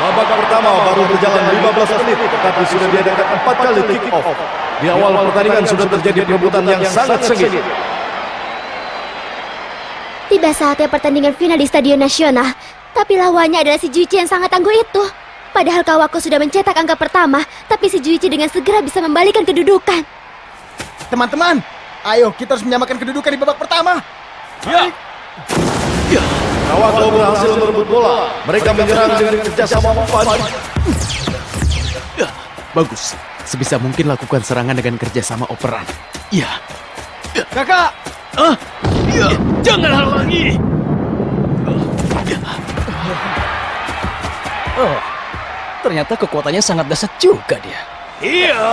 Babak pertama baru berjalan 15 menit, tetapi sudah diadakan 4 kali kick off. Di awal pertandingan sudah terjadi perebutan yang sangat sengit. Tiba saatnya pertandingan final di Stadion Nasional, tapi lawannya adalah si Juichi yang sangat tangguh itu. Padahal Kawako sudah mencetak angka pertama, tapi si Juichi dengan segera bisa membalikan kedudukan. Teman-teman, ayo kita harus menyamakan kedudukan di babak pertama. Ya. Kawako berhasil merebut bola. Mereka menyerang dengan kerjasama umpan. Bagus. Sebisa mungkin lakukan serangan dengan kerjasama operan. Ya. Kakak! Jangan halangi! Oh, ternyata kekuatannya sangat dahsyat juga dia. Iya!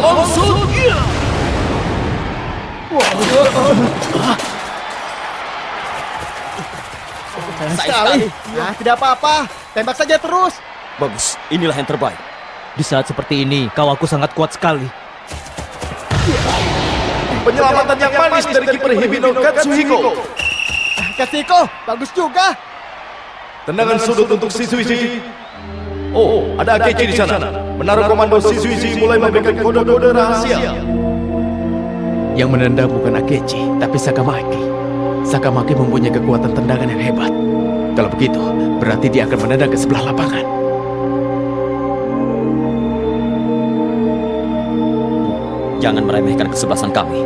Langsung. Sayang sekali. Nah, tidak apa-apa. Tembak saja terus. Bagus, inilah yang terbaik. Di saat seperti ini, Kawako sangat kuat sekali. Penyelamatan yang manis dari kiper Hibino Katsuhiko. Katsuhiko, bagus juga. Tendangan sudut untuk Shizuichi. Oh, ada Akechi di sana. Menaruh komando Shizuichi mulai memberikan kode-kode rahasia. Yang menendang bukan Akechi, tapi Sakamaki. Sakamaki mempunyai kekuatan tendangan yang hebat. Kalau begitu, berarti dia akan menendang ke sebelah lapangan. Jangan meremehkan kesebelasan kami.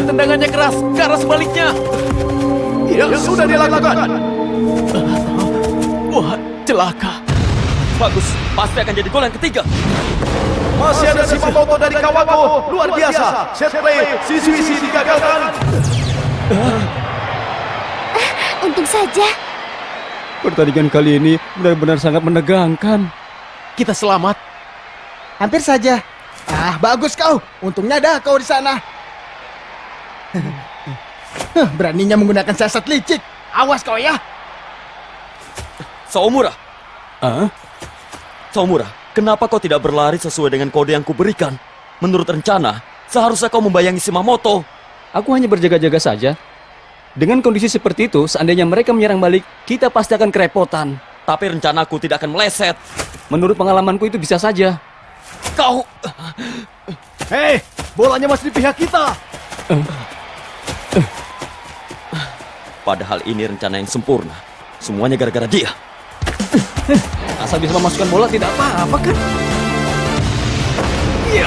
Tendangannya keras, ke arah sebaliknya. Yang sudah dilakukan. Wah, celaka. Bagus, pasti akan jadi gol yang ketiga. Masih ada Shimamoto dari Kawako. Luar biasa. Set play Shizuichi digagalkan. Untung saja. Pertandingan kali ini benar-benar sangat menegangkan. Kita selamat. Hampir saja. Ah, bagus kau. Untungnya ada kau di sana. Beraninya menggunakan siasat licik. Awas kau ya. Saomura. Saomura, kenapa kau tidak berlari sesuai dengan kode yang kuberikan? Menurut rencana, seharusnya kau membayangi Shimamoto. Aku hanya berjaga-jaga saja. Dengan kondisi seperti itu, seandainya mereka menyerang balik, kita pasti akan kerepotan. Tapi rencanaku tidak akan meleset. Menurut pengalamanku itu bisa saja. Kau... Hei, bolanya masih di pihak kita. Padahal ini rencana yang sempurna. Semuanya gara-gara dia. Asal bisa memasukkan bola tidak apa-apa kan?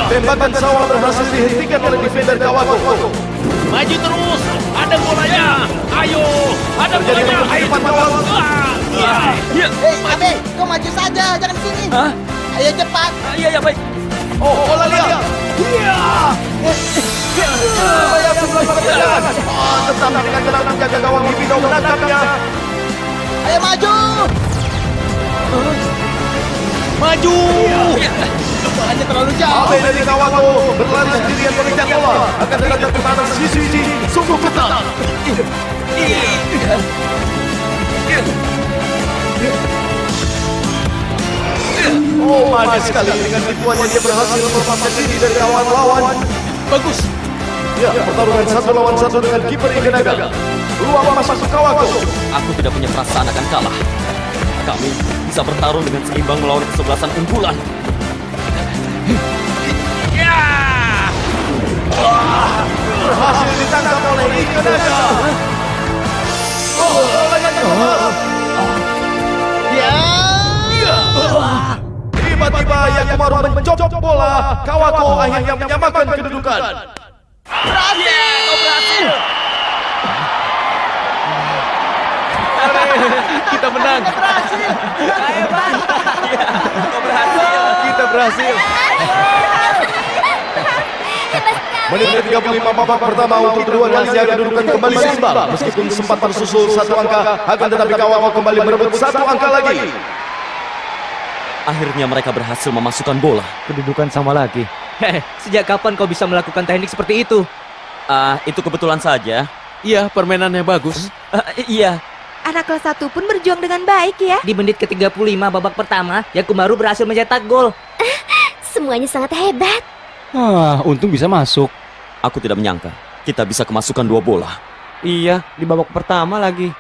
Tembakan sawah berhasil dihentikan oleh defender Kawako. Maju terus, ada bolanya. Ayo, ada bolanya. Ayo kawan. Iya. Hei, Abe, kau maju saja, jangan sini. Hah? Ayo cepat. Iya, baik. Oh, bola lihat. Saya sebelum berjalan. Tetapi dengan tenang menjaga gawang Hibino menangkapnya. Ayo maju. Maju. Bolanya terlalu jauh. Abe dari Kawako berlari sendirian mengejar bola. Akan tetapi pertahanan Shizuichi sungguh ketat. Oh, manis sekali. Dengan tipuannya dia berhasil melepaskan diri dari kawan lawan. Bagus. Ya, pertarungan 1 lawan 1 dengan kiper Ikenaga. Peluang masuk ke Kawako. Aku tidak punya perasaan akan kalah. Kami bisa bertarung dengan seimbang melawan kesebelasan unggulan. Berhasil ditangkap oleh Ikenaga. Tiba-tiba Yakumaru mencopot bola. Kawako akhirnya menyamakan kedudukan. Berhasil. Kita menang. Kita berhasil. Menit ke-35 babak pertama untuk kedua kalinya kedudukan kembali seimbang. Meskipun sempat tersusul 1 angka, akan tetapi Kawako kembali merebut 1 angka lagi. Akhirnya mereka berhasil memasukkan bola. Kedudukan sama lagi. Sejak kapan kau bisa melakukan teknik seperti itu? Itu kebetulan saja. Iya, permainannya bagus. Iya. Anak kelas 1 pun berjuang dengan baik ya. Di menit ke-35 babak pertama, Yakumaru berhasil mencetak gol. Semuanya sangat hebat. Untung bisa masuk. Aku tidak menyangka kita bisa kemasukan 2 bola. Iya, di babak pertama lagi.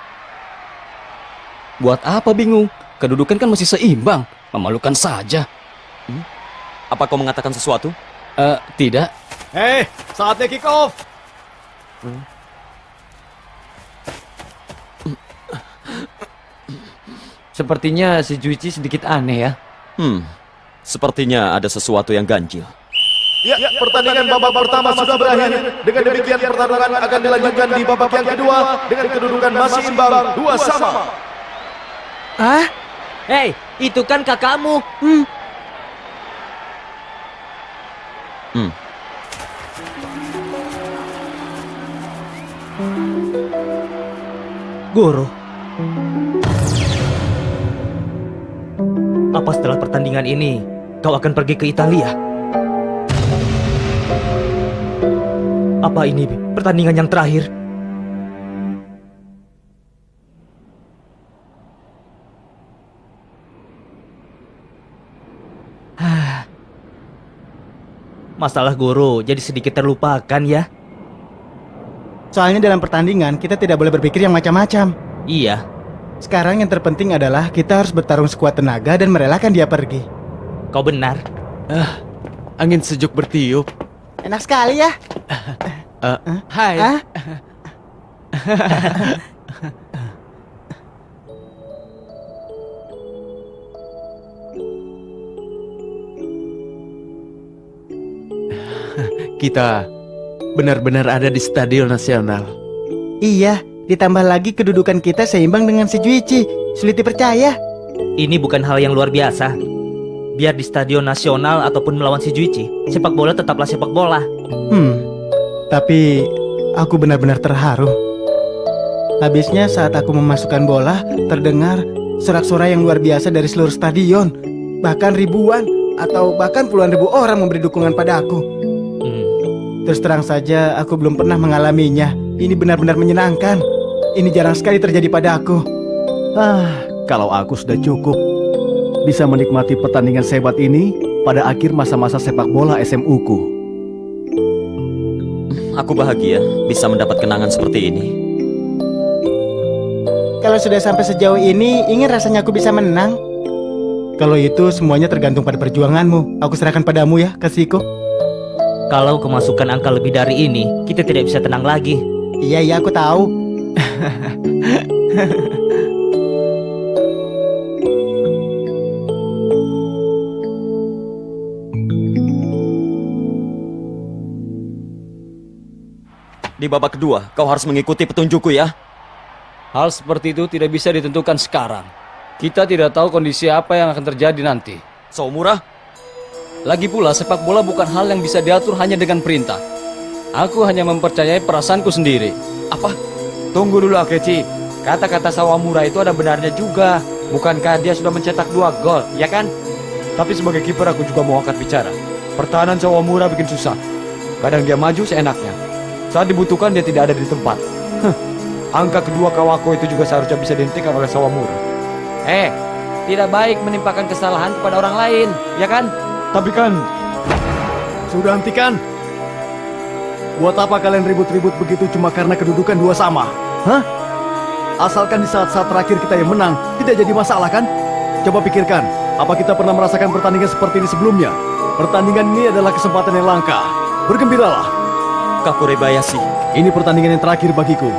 Buat apa bingung? Kedudukan kan masih seimbang. Memalukan saja. Apa kau mengatakan sesuatu? Tidak. Hei, saatnya kick off. Sepertinya si Juichi sedikit aneh ya. Sepertinya ada sesuatu yang ganjil. Ya, pertandingan babak pertama sudah berakhir. Dengan demikian pertarungan akan dilanjutkan di babak yang kedua dengan kedudukan masih imbang 2-2. Ah? Hei, itu kan kakakmu. Guru. Apa setelah pertandingan ini kau akan pergi ke Italia? Apa ini pertandingan yang terakhir? Masalah guru jadi sedikit terlupakan ya. Soalnya dalam pertandingan kita tidak boleh berpikir yang macam-macam. Iya. Sekarang yang terpenting adalah kita harus bertarung sekuat tenaga dan merelakan dia pergi. Kau benar. Angin sejuk bertiup. Enak sekali ya. Hai. Kita benar-benar ada di Stadion Nasional. Iya, ditambah lagi kedudukan kita seimbang dengan si Juichi. Sulit dipercaya. Ini bukan hal yang luar biasa. Biar di Stadion Nasional ataupun melawan si Juichi, sepak bola tetaplah sepak bola. Tapi aku benar-benar terharu. Habisnya saat aku memasukkan bola, terdengar sorak-sorai yang luar biasa dari seluruh stadion. Bahkan ribuan atau bahkan puluhan ribu orang memberi dukungan pada aku. Terus terang saja, aku belum pernah mengalaminya. Ini benar-benar menyenangkan. Ini jarang sekali terjadi pada aku. Kalau aku sudah cukup bisa menikmati pertandingan sehebat ini pada akhir masa-masa sepak bola SMU-ku. Aku bahagia bisa mendapat kenangan seperti ini. Kalau sudah sampai sejauh ini, ingin rasanya aku bisa menang. Kalau itu semuanya tergantung pada perjuanganmu. Aku serahkan padamu ya, kasihku. Kalau kemasukan angka lebih dari ini, kita tidak bisa tenang lagi. Iya, aku tahu. Di babak kedua, kau harus mengikuti petunjukku ya. Hal seperti itu tidak bisa ditentukan sekarang. Kita tidak tahu kondisi apa yang akan terjadi nanti. Sawamura? Lagi pula, sepak bola bukan hal yang bisa diatur hanya dengan perintah. Aku hanya mempercayai perasaanku sendiri. Apa? Tunggu dulu Akechi. Kata-kata Sawamura itu ada benarnya juga. Bukankah dia sudah mencetak 2 gol, ya kan? Tapi sebagai kiper aku juga mau angkat bicara. Pertahanan Sawamura bikin susah. Kadang dia maju seenaknya. Saat dibutuhkan dia tidak ada di tempat. Angka kedua Kawako itu juga seharusnya bisa dihentikan oleh Sawamura. Tidak baik menimpakan kesalahan kepada orang lain, ya kan? Tapi kan... Sudah hentikan. Buat apa kalian ribut-ribut begitu cuma karena kedudukan 2-2? Asalkan di saat-saat terakhir kita yang menang, tidak jadi masalah kan? Coba pikirkan, apa kita pernah merasakan pertandingan seperti ini sebelumnya? Pertandingan ini adalah kesempatan yang langka. Bergembiralah. Kakurebayashi. Ini pertandingan yang terakhir bagiku.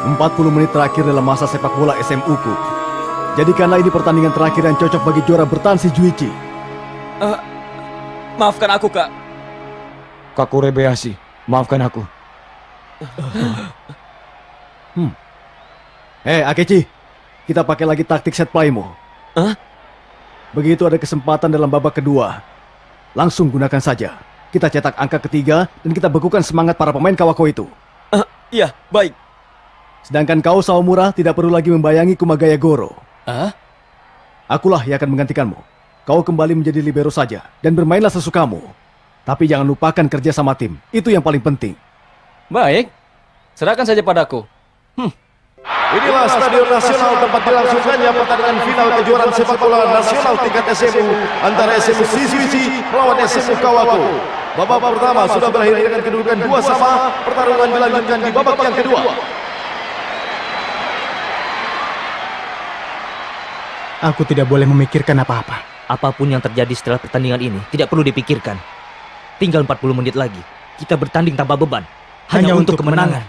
40 menit terakhir dalam masa sepak bola SMU-ku. Jadikanlah ini pertandingan terakhir yang cocok bagi juara bertahan si Juichi. Maafkan aku, Kak. Kakurebayashi, maafkan aku. Akechi, kita pakai lagi taktik set playmu. Begitu ada kesempatan dalam babak kedua, langsung gunakan saja. Kita cetak angka ketiga dan kita bekukan semangat para pemain Kawako itu. Iya, baik. Sedangkan kau, Sawamura, tidak perlu lagi membayangi Kumagaya Goro. Akulah yang akan menggantikanmu. Kau kembali menjadi libero saja dan bermainlah sesukamu. Tapi jangan lupakan kerja sama tim. Itu yang paling penting. Baik, serahkan saja padaku. Inilah Stadion Nasional tempat dilangsungkannya pertandingan final kejuaraan sepak bola nasional tingkat SMU antara SMU Shizuichi melawan SMU Kawako. Babak pertama sudah berakhir dengan kedudukan 2 sama. Pertarungan dilanjutkan di babak yang kedua. Aku tidak boleh memikirkan apa-apa. Apapun yang terjadi setelah pertandingan ini tidak perlu dipikirkan. Tinggal 40 menit lagi. Kita bertanding tanpa beban. Hanya untuk kemenangan.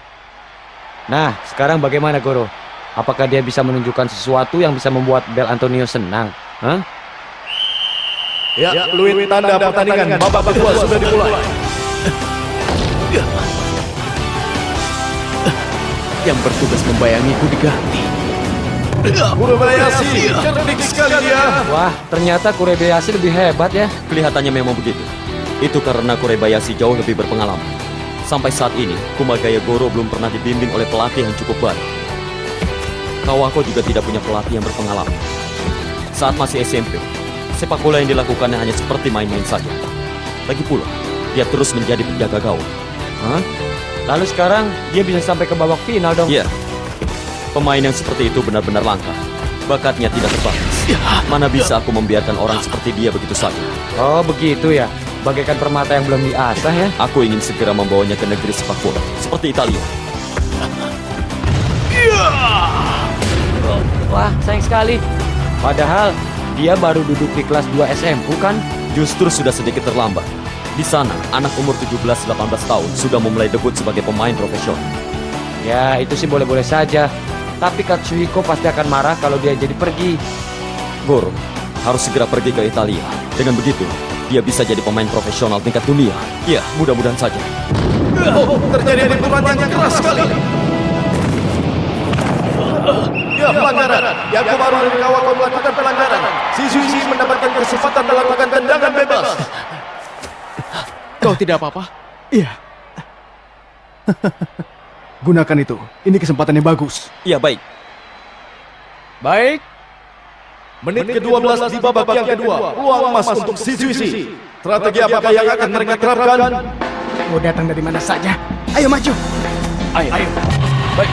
Nah, sekarang bagaimana Goro? Apakah dia bisa menunjukkan sesuatu yang bisa membuat Bel Antonio senang? Hah? Ya, peluit tanda pertandingan babak kedua sudah dimulai. Yang bertugas membayangiku diganti. Kurebayashi, cerdik sekali dia. Wah, ternyata Kurebayashi lebih hebat ya. Kelihatannya memang begitu. Itu karena Kurebayashi jauh lebih berpengalaman. Sampai saat ini, Kumagaya Goro belum pernah dibimbing oleh pelatih yang cukup baik. Kawako juga tidak punya pelatih yang berpengalaman. Saat masih SMP, sepak bola yang dilakukannya hanya seperti main-main saja. Lagi pula, dia terus menjadi penjaga gawang. Hah? Lalu sekarang dia bisa sampai ke babak final dong? Iya. Pemain yang seperti itu benar-benar langka. Bakatnya tidak terbatas. Mana bisa aku membiarkan orang seperti dia begitu saja. Oh, begitu ya. Bagaikan permata yang belum diasah ya. Aku ingin segera membawanya ke negeri sepak bola, seperti Italia. Wah, sayang sekali. Padahal dia baru duduk di kelas 2 SMU kan? Justru sudah sedikit terlambat. Di sana, anak umur 17-18 tahun sudah memulai debut sebagai pemain profesional. Ya, itu sih boleh-boleh saja. Tapi Katsuhiko pasti akan marah kalau dia jadi pergi. Goro harus segera pergi ke Italia. Dengan begitu, dia bisa jadi pemain profesional tingkat dunia. Ya, mudah-mudahan saja. Oh, terjadi benturan yang keras sekali. Ya, pelanggaran. Yakumaru dan Kawako melakukan pelanggaran. Shizuichi mendapatkan kesempatan melakukan tendangan bebas. Kau tidak apa-apa? Iya. Gunakan itu. Ini kesempatan yang bagus. Iya, baik. Baik. Menit ke-12 di babak yang kedua. Peluang emas untuk Shizuichi. Strategi apakah yang akan mereka terapkan? Mau datang dari mana saja. Ayo maju. Ayo. Baik.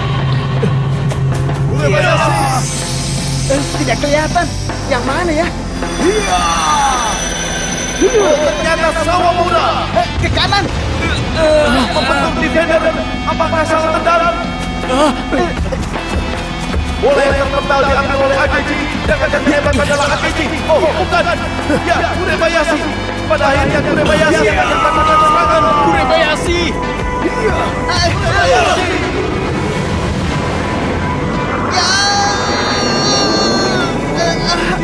Tidak kelihatan. Yang mana ya? Ternyata Sawamura. Ke kanan. Membentuk defender. Apakah salah tendang? Bola yang terpental diambil oleh Akechi. Dan yang hebat adalah Akechi. Oh, bukan. Ya, Kurebayashi. Pada akhirnya Kurebayashi akan mendapatkan serangan. Kurebayashi! Kurebayashi.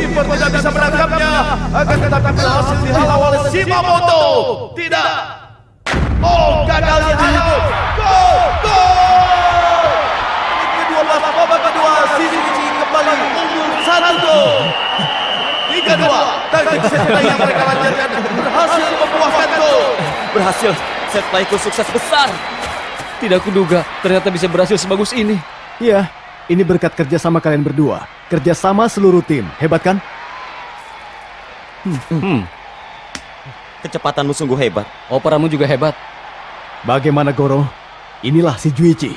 Keeper tidak bisa menangkapnya. Akan tetapi berhasil dihalau oleh Shimamoto. Tidak. Oh, gagal dihalau. Gol! Menit ke-12 babak kedua. Shizuichi kembali unggul 1-0. 3-2. Taktik set play yang mereka lanjutkan berhasil membuahkan gol. Berhasil. Set playku sukses besar. Tidak kuduga ternyata bisa berhasil sebagus ini. Iya, ini berkat kerjasama kalian berdua. Kerjasama seluruh tim. Hebat kan? Kecepatanmu sungguh hebat. Operamu juga hebat. Bagaimana Goro? Inilah si Juichi.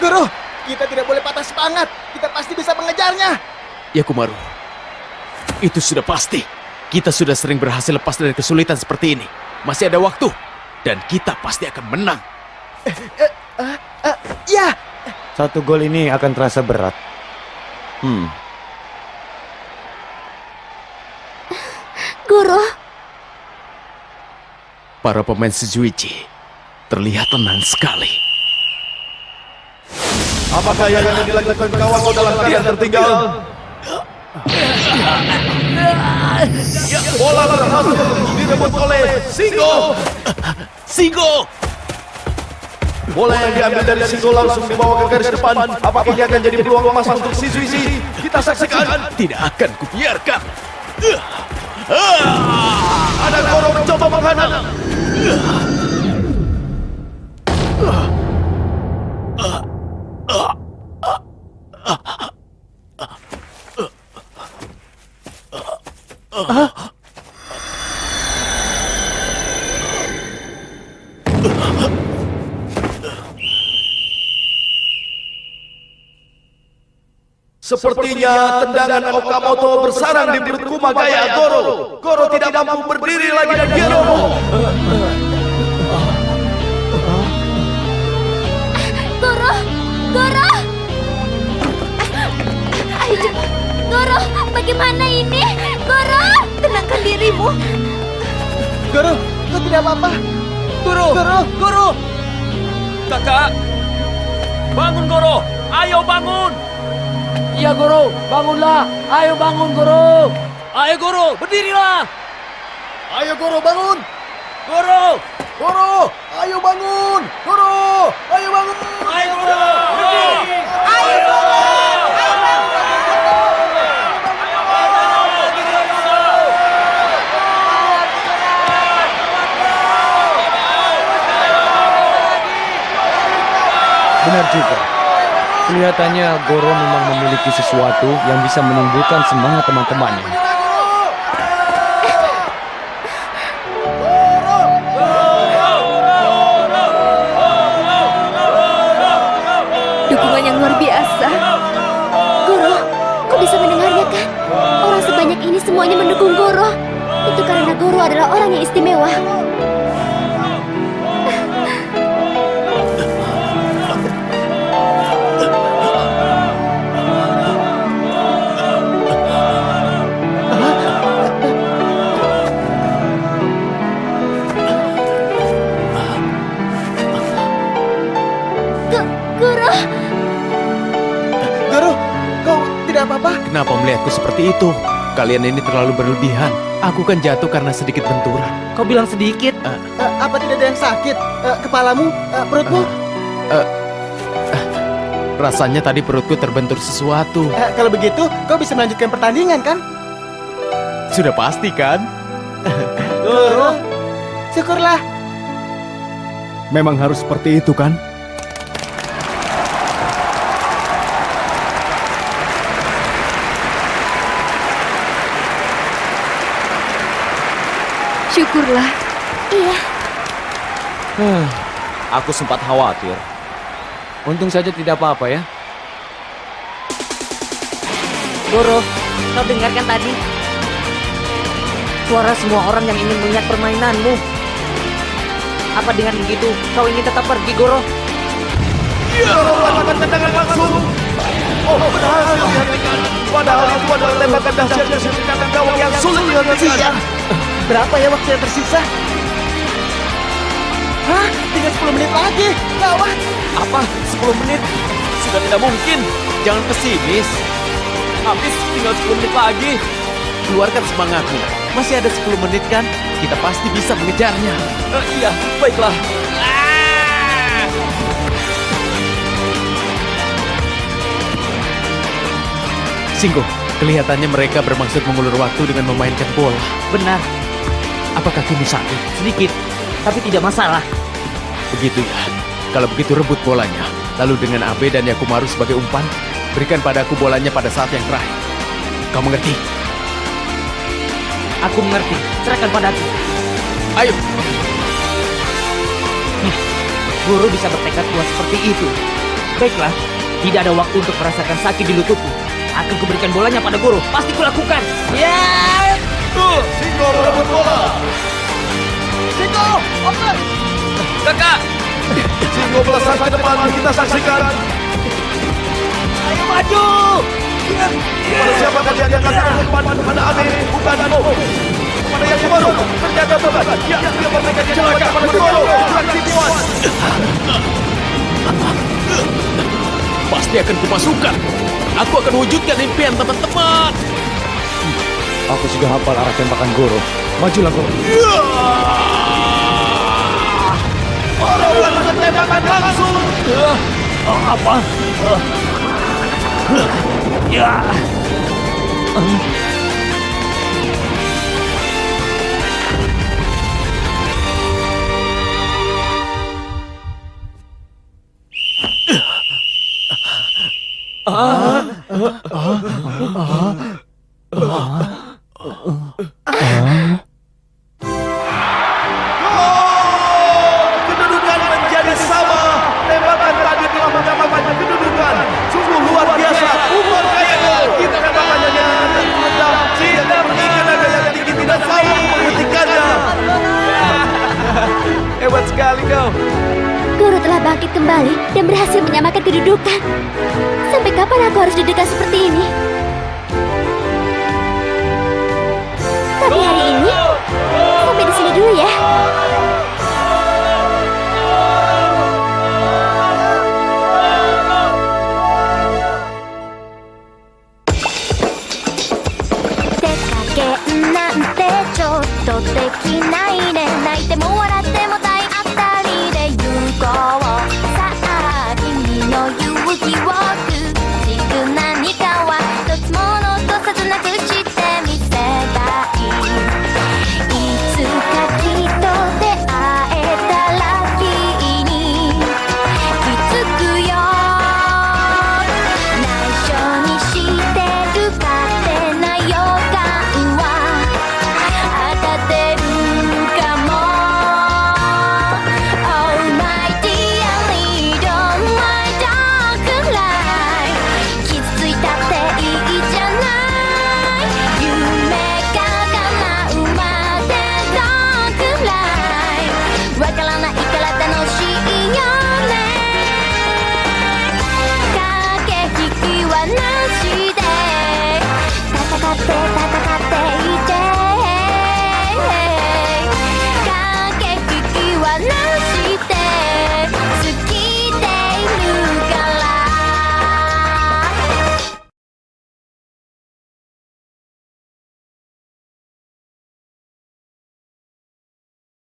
Guru, kita tidak boleh patah semangat. Kita pasti bisa mengejarnya. Yakumaru, itu sudah pasti. Kita sudah sering berhasil lepas dari kesulitan seperti ini. Masih ada waktu. Dan kita pasti akan menang. Ya. 1 gol ini akan terasa berat. Guru, Para pemain Shizuichi terlihat tenang sekali. Apakah yang akan dilakukan Kawako dalam keadaan tertinggal? Bola berhasil direbut oleh Shingo. Bola yang diambil dari Shingo langsung dibawa ke garis depan. Apakah ini akan jadi peluang emas untuk Shizuichi? Kita saksikan. Tidak akan kubiarkan. Ada Goro mencoba menghadang. Sepertinya tendangan Okamoto bersarang di perut Kumagaya Goro. Goro tidak mampu berdiri lagi dan dia roboh. Goro! Goro! Ayo cepat! Goro, bagaimana ini? Goro! Tenangkan dirimu. Guru, kau tidak apa-apa. Guru! Guru! Guru! Kakak! Bangun, Goro! Ayo bangun! Iya, Goro! Bangunlah! Ayo bangun, Goro! Ayo, Goro! Berdirilah! Ayo Goro bangun! Goro! Goro! Ayo bangun! Goro! Ayo bangun! Ayo, Goro! Berdiri! Ayo Goro! Benar juga. Kelihatannya Goro memang memiliki sesuatu yang bisa menumbuhkan semangat teman-temannya. Dukungan yang luar biasa. Goro, kau bisa mendengarnya kan? Orang sebanyak ini semuanya mendukung Goro. Itu karena Goro adalah orang yang istimewa. Goro! Guru, kau tidak apa-apa? Kenapa melihatku seperti itu? Kalian ini terlalu berlebihan. Aku kan jatuh karena sedikit benturan. Kau bilang sedikit. Apa tidak ada yang sakit? Kepalamu? Perutmu? Rasanya tadi perutku terbentur sesuatu. Kalau begitu, kau bisa melanjutkan pertandingan kan? Sudah pasti kan? Guru, syukurlah. Memang harus seperti itu kan? Syukurlah. Iya. Aku sempat khawatir. Untung saja tidak apa-apa ya. Goro, kau dengarkan tadi? Suara semua orang yang ingin melihat permainanmu. Apa dengan begitu kau ingin tetap pergi, Goro? Goro melakukan tendangan langsung. Oh, berhasil dihentikan. Padahal itu adalah tembakan dahsyat yang sempurna gawang yang sulit dihentikan. Berapa ya waktu yang tersisa? Hah? Tinggal 10 menit lagi. Gawat. Apa? 10 menit? Sudah tidak mungkin. Jangan pesimis. Habis tinggal 10 menit lagi. Keluarkan semangatmu. Masih ada 10 menit kan? Kita pasti bisa mengejarnya. Iya, baiklah. Singgo, kelihatannya mereka bermaksud mengulur waktu dengan memainkan bola. Benar, Apakah kini sakit? sedikit, tapi tidak masalah. Begitu ya. Kalau begitu rebut bolanya. Lalu dengan Abe dan Yakumaru sebagai umpan, berikan padaku bolanya pada saat yang terakhir. Kau mengerti? Aku mengerti, serahkan padaku. Ayo. Guru bisa bertekad kuat seperti itu. Baiklah, tidak ada waktu untuk merasakan sakit di lututku. Akan kuberikan bolanya pada Guru, pasti kulakukan. Ya! Singgo merebut bola. Singgo, open. Kakak! Singgo melesat ke depan, kita saksikan. Ayo maju! Pada siapa kalian yang akan umpan kepada Abe, bukan Goro. Kepada Yakumaru, terjaga beban. Ya, dia bertekad celaka pada Goro. Itulah Pasti akan kumasukkan. Aku akan wujudkan impian teman-teman. Aku sudah hafal arah tembakan Goro. Majulah, Goro. Goro melakukan tembakan langsung. Apa? Ya! Kedudukan menjadi sama. Tembakan tadi telah mendapatkan kedudukan. Sungguh luar biasa. Umar Kaya Hebat sekali kau. Guru telah bangkit kembali dan berhasil menyamakan kedudukan. Sampai kapan aku harus didekati seperti ini? Tapi hari ini, sampai di sini dulu ya. Tekakeなんてちょっとできないね泣いても笑っても